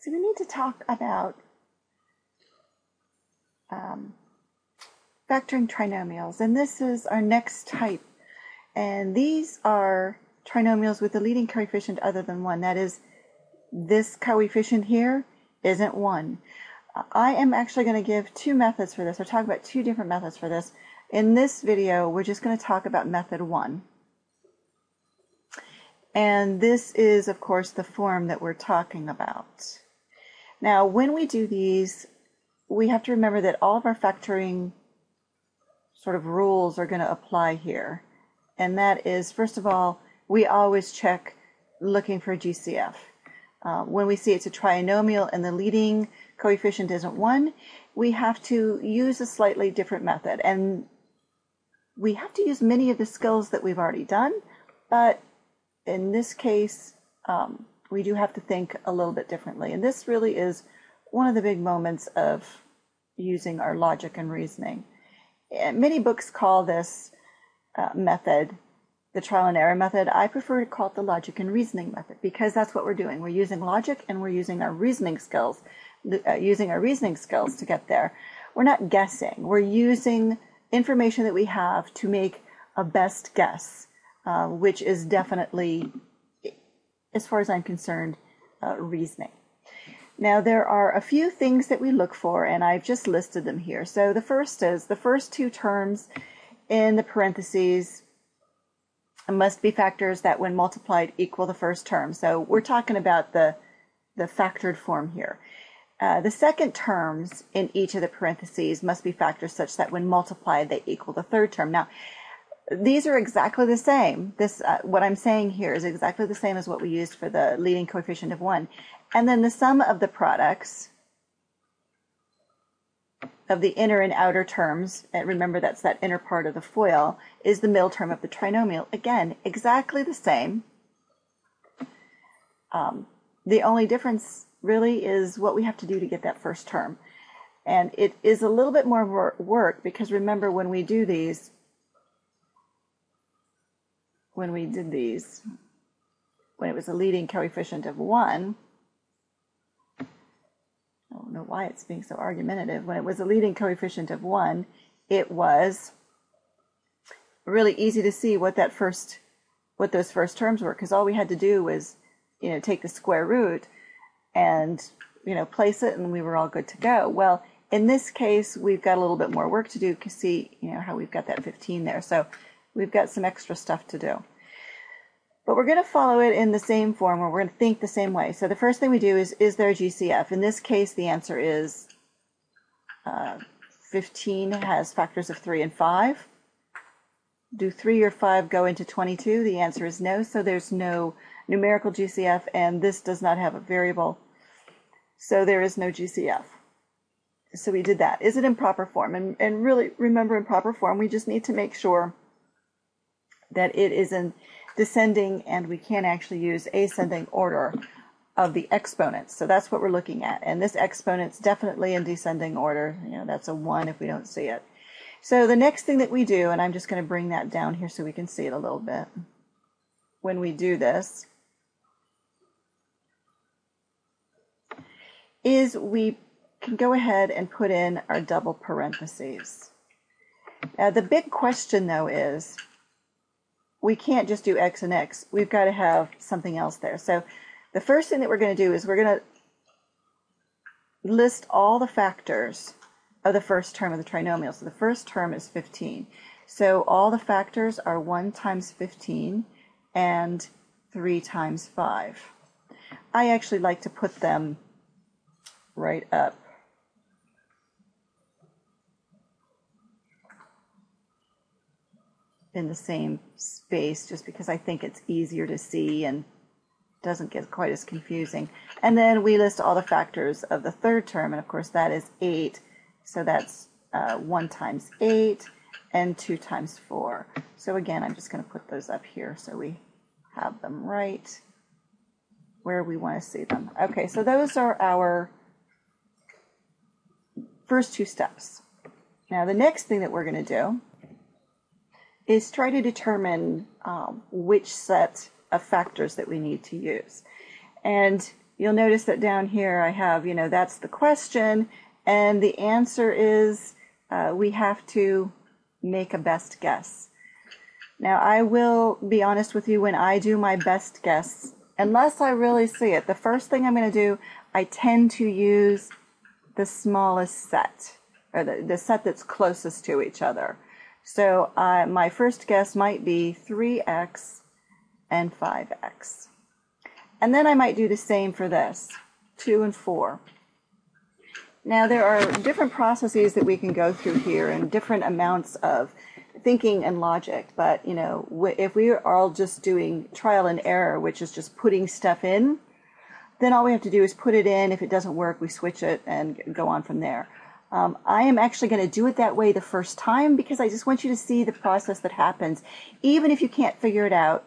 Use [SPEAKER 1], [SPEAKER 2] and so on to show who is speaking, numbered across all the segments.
[SPEAKER 1] So we need to talk about factoring trinomials, and this is our next type. And these are trinomials with a leading coefficient other than 1. That is, this coefficient here isn't 1. I am actually going to give two methods for this, or talk about two different methods for this. In this video, we're just going to talk about method 1. And this is, of course, the form that we're talking about. Now, when we do these, we have to remember that all of our factoring sort of rules are going to apply here. And that is, first of all, we always check looking for GCF. When we see it's a trinomial and the leading coefficient isn't 1, we have to use a slightly different method. And we have to use many of the skills that we've already done, but in this case, we do have to think a little bit differently. And this really is one of the big moments of using our logic and reasoning. Many books call this method the trial and error method. I prefer to call it the logic and reasoning method because that's what we're doing. We're using logic and we're using our reasoning skills, to get there. We're not guessing. We're using information that we have to make a best guess, which is definitely, as far as I'm concerned, reasoning. Now, there are a few things that we look for, and I've just listed them here. So the first is the first two terms in the parentheses must be factors that, when multiplied, equal the first term. So we're talking about the factored form here. The second terms in each of the parentheses must be factors such that, when multiplied, they equal the third term. Now, these are exactly the same. What I'm saying here is exactly the same as what we used for the leading coefficient of 1. And then the sum of the products of the inner and outer terms, and remember that's that inner part of the FOIL, is the middle term of the trinomial. Again, exactly the same. The only difference really is what we have to do to get that first term. And it is a little bit more work because remember when we do these, when we did these, when it was a leading coefficient of 1, I don't know why it's being so argumentative. When it was a leading coefficient of 1, it was really easy to see what those first terms were, because all we had to do was, take the square root and, place it, and we were all good to go. Well, in this case, we've got a little bit more work to do to see, how we've got that 15 there. So we've got some extra stuff to do. But we're going to follow it in the same form, where we're going to think the same way. So the first thing we do is there a GCF? In this case, the answer is 15 has factors of 3 and 5. Do 3 or 5 go into 22? The answer is no, so there's no numerical GCF, and this does not have a variable, so there is no GCF. So we did that. Is it in proper form? And really, remember, in proper form, we just need to make sure that it is in descending, and we can actually use ascending order of the exponents. So that's what we're looking at. And this exponent's definitely in descending order. That's a 1 if we don't see it. So the next thing that we do, and I'm just going to bring that down here so we can see it a little bit. When we do this, is we can go ahead and put in our double parentheses. Now the big question though is, we can't just do x and x. We've got to have something else there. So the first thing that we're going to do is we're going to list all the factors of the first term of the trinomial. So the first term is 15. So all the factors are 1 times 15 and 3 times 5. I actually like to put them right up in the same space, just because I think it's easier to see and doesn't get quite as confusing. And then we list all the factors of the third term, and of course that is 8. So that's 1 times 8 and 2 times 4. So again, I'm just going to put those up here so we have them right where we want to see them. Okay, so those are our first two steps. Now the next thing that we're going to do is try to determine which set of factors that we need to use. And you'll notice that down here I have, that's the question, and the answer is we have to make a best guess. Now, I will be honest with you, when I do my best guess, unless I really see it, the first thing I'm going to do, I tend to use the smallest set, or the set that's closest to each other. So my first guess might be 3x and 5x. And then I might do the same for this, 2 and 4. Now, there are different processes that we can go through here and different amounts of thinking and logic, but if we are all just doing trial and error, which is just putting stuff in, then all we have to do is put it in. If it doesn't work, we switch it and go on from there. I am actually going to do it that way the first time because I just want you to see the process that happens. Even if you can't figure it out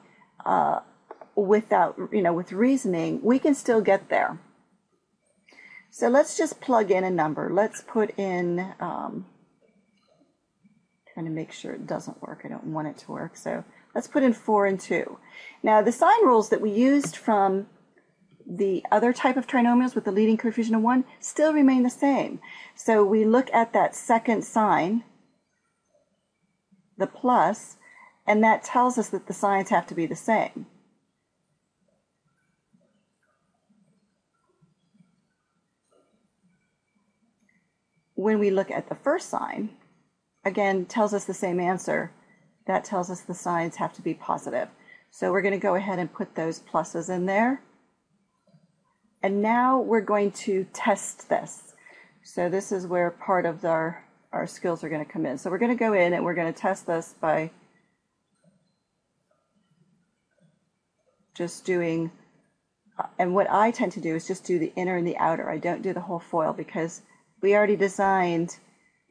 [SPEAKER 1] with reasoning, we can still get there. So let's just plug in a number. Let's put in, trying to make sure it doesn't work. I don't want it to work. So let's put in 4 and 2. Now, the sign rules that we used from the other type of trinomials with the leading coefficient of 1 still remain the same. So we look at that second sign, the plus, and that tells us that the signs have to be the same. When we look at the first sign, again, tells us the same answer. That tells us the signs have to be positive. So we're going to go ahead and put those pluses in there. And now we're going to test this. So this is where part of our skills are going to come in. So we're going to go in and we're going to test this by just doing, and what I tend to do is just do the inner and the outer. I don't do the whole FOIL because we already designed,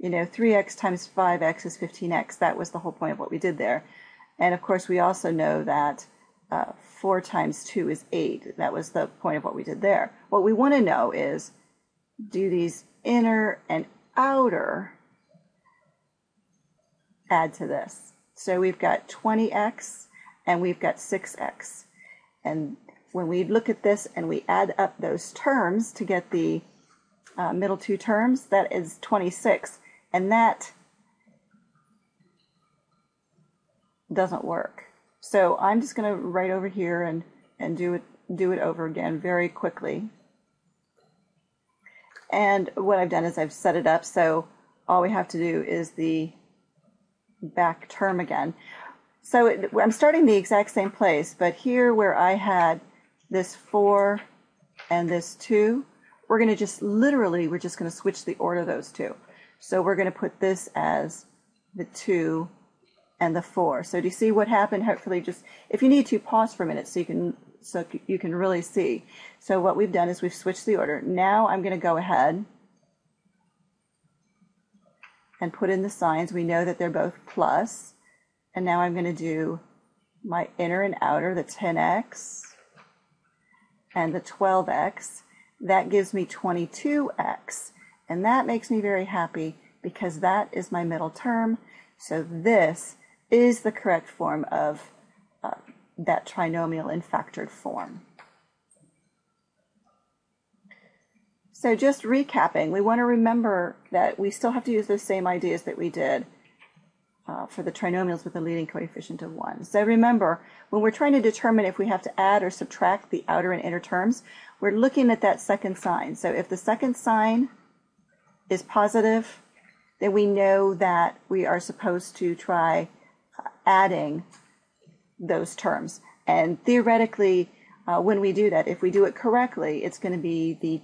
[SPEAKER 1] 3x times 5x is 15x. That was the whole point of what we did there. And of course, we also know that 4 times 2 is 8. That was the point of what we did there. What we want to know is, do these inner and outer add to this? So we've got 20x and we've got 6x. And when we look at this and we add up those terms to get the middle two terms, that is 26. And that doesn't work. So I'm just going to write over here and do it over again very quickly. And what I've done is I've set it up so all we have to do is the back term again. So I'm starting the exact same place, but here where I had this 4 and this 2, we're going to just we're just going to switch the order of those two. So we're going to put this as the 2 and the 4. So do you see what happened? Hopefully, just if you need to, pause for a minute so you can really see. So what we've done is we've switched the order. Now I'm going to go ahead and put in the signs. We know that they're both plus. And now I'm going to do my inner and outer, the 10x and the 12x. That gives me 22x. And that makes me very happy because that is my middle term. So this is the correct form of that trinomial in factored form. So just recapping, we want to remember that we still have to use those same ideas that we did for the trinomials with a leading coefficient of 1. So remember, when we're trying to determine if we have to add or subtract the outer and inner terms, we're looking at that second sign. So if the second sign is positive, then we know that we are supposed to try adding those terms. And theoretically, when we do that, if we do it correctly, it's going to be the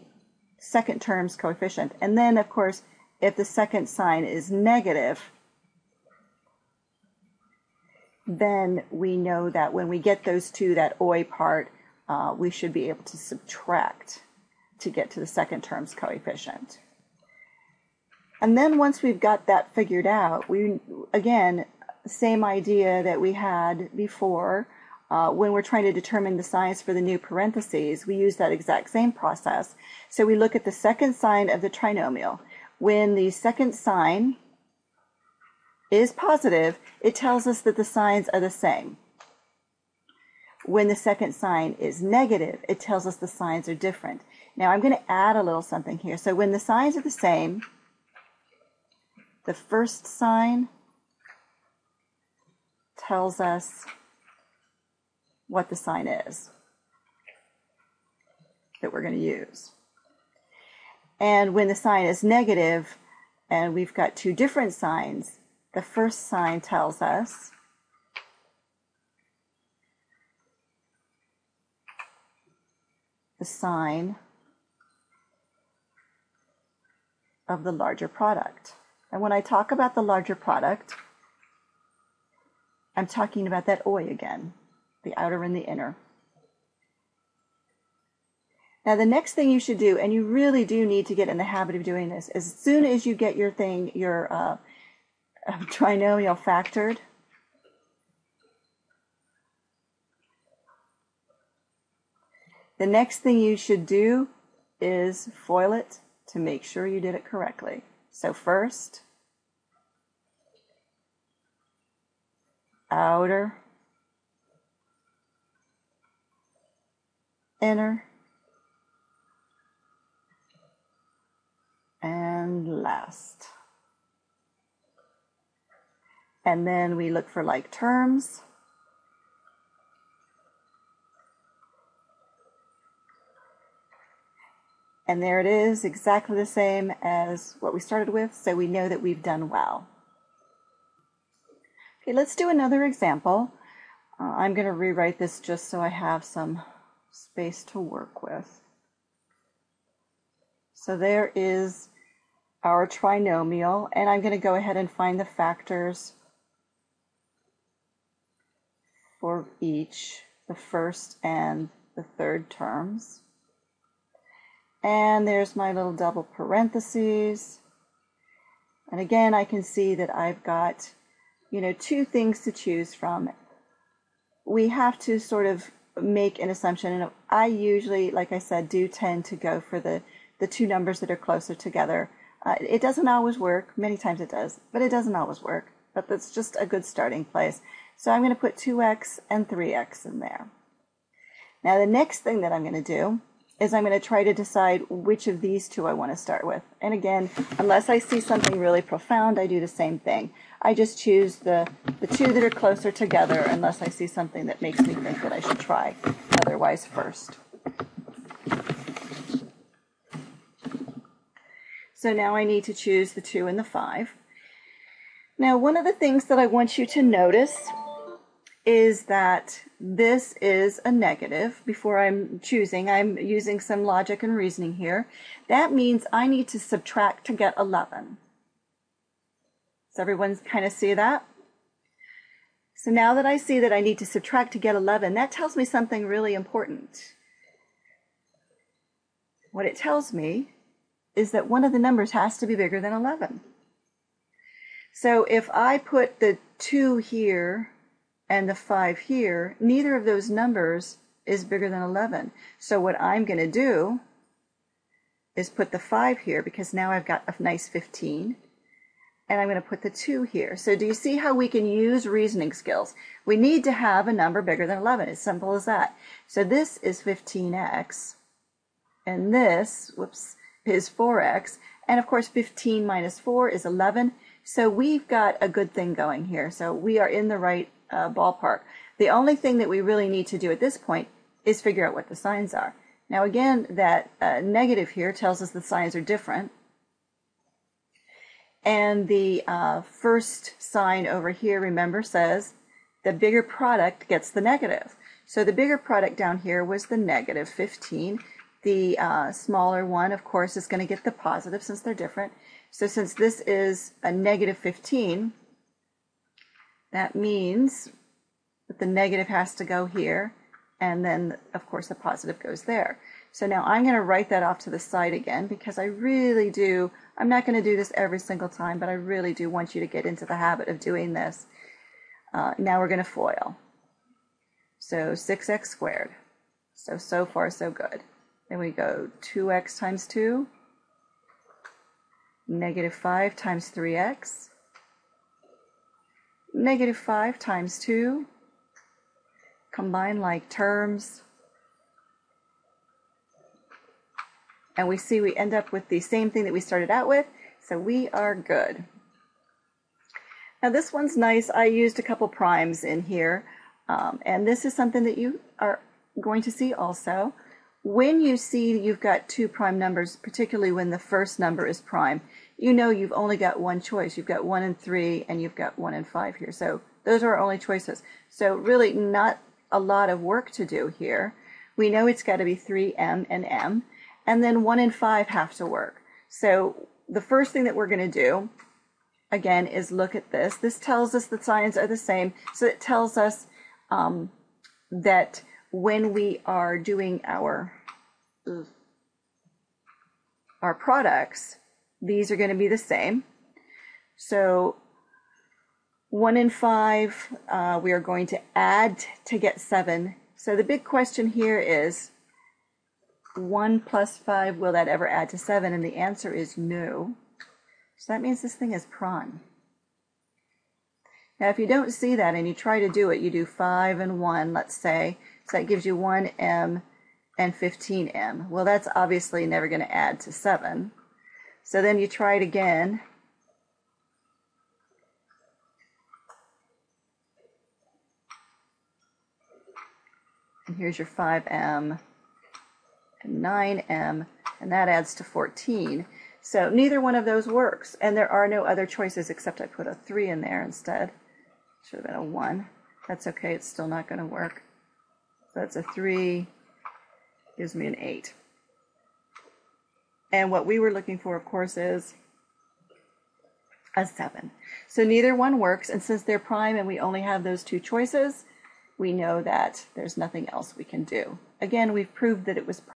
[SPEAKER 1] second term's coefficient. And then, of course, if the second sign is negative, then we know that when we get those two, that oi part, we should be able to subtract to get to the second term's coefficient. And then once we've got that figured out, we, again, same idea that we had before, when we're trying to determine the signs for the new parentheses, we use that exact same process. So we look at the second sign of the trinomial. When the second sign is positive, it tells us that the signs are the same. when the second sign is negative, it tells us the signs are different. Now I'm going to add a little something here. So when the signs are the same, the first sign tells us what the sign is that we're going to use. And when the sign is negative and we've got two different signs, the first sign tells us the sign of the larger product. And when I talk about the larger product, I'm talking about that oi again, the outer and the inner. Now the next thing you should do, and you really do need to get in the habit of doing this, as soon as you get your trinomial factored, the next thing you should do is FOIL it to make sure you did it correctly. So first, outer, inner, and last. And then we look for like terms. And there it is, exactly the same as what we started with, so we know that we've done well. Okay, let's do another example. I'm going to rewrite this just so I have some space to work with. So there is our trinomial, and I'm going to go ahead and find the factors for each, the first and the third terms. And there's my little double parentheses. And again, I can see that I've got, two things to choose from. We have to sort of make an assumption, and I usually, like I said, do tend to go for the two numbers that are closer together. It doesn't always work. Many times it does, but it doesn't always work. But that's just a good starting place. So I'm going to put 2x and 3x in there. Now the next thing that I'm going to do is I'm going to try to decide which of these two I want to start with. And again, unless I see something really profound, I do the same thing. I just choose the two that are closer together unless I see something that makes me think that I should try otherwise first. So now I need to choose the 2 and the 5. Now one of the things that I want you to notice is that this is a negative. Before I'm choosing, I'm using some logic and reasoning here. That means I need to subtract to get 11. Does everyone kind of see that? So now that I see that I need to subtract to get 11, that tells me something really important. What it tells me is that one of the numbers has to be bigger than 11. So if I put the 2 here and the 5 here, neither of those numbers is bigger than 11. So what I'm going to do is put the 5 here, because now I've got a nice 15, and I'm going to put the 2 here. So do you see how we can use reasoning skills? We need to have a number bigger than 11. It's simple as that. So this is 15x, and this, is 4x, and of course 15 minus 4 is 11. So we've got a good thing going here. So we are in the right ballpark. The only thing that we really need to do at this point is figure out what the signs are. Now again, that negative here tells us the signs are different. And the first sign over here, remember, says the bigger product gets the negative. So the bigger product down here was the negative 15. The smaller one, of course, is going to get the positive since they're different. So since this is a negative 15, that means that the negative has to go here, and then, of course, the positive goes there. So now I'm going to write that off to the side again, because I really do, I'm not going to do this every single time, but I really do want you to get into the habit of doing this. Now we're going to FOIL. So 6x squared. So far, so good. Then we go 2x times 2, negative 5 times 3x, negative 5 times 2, combine like terms. And we see we end up with the same thing that we started out with, so we are good. Now this one's nice. I used a couple primes in here, and this is something that you are going to see also. When you see you've got two prime numbers, particularly when the first number is prime, you know you've only got one choice. You've got 1 and 3, and you've got 1 and 5 here. So those are our only choices. So really not a lot of work to do here. We know it's got to be 3m and m, and then 1 and 5 have to work. So the first thing that we're going to do, again, is look at this. This tells us the signs are the same, so it tells us that when we are doing our products, these are going to be the same. So 1 and 5, we are going to add to get 7. So the big question here is, 1 plus 5, will that ever add to 7? And the answer is no. So that means this thing is prime. Now if you don't see that and you try to do it, you do 5 and 1, let's say, so that gives you 1m and 15m. Well, that's obviously never going to add to 7. So then you try it again. And here's your 5m and 9m, and that adds to 14. So neither one of those works, and there are no other choices except I put a 3 in there instead. Should have been a 1. That's okay, it's still not going to work. So that's a 3, gives me an 8. And what we were looking for, of course, is a 7. So neither one works, and since they're prime and we only have those two choices, we know that there's nothing else we can do. Again, we've proved that it was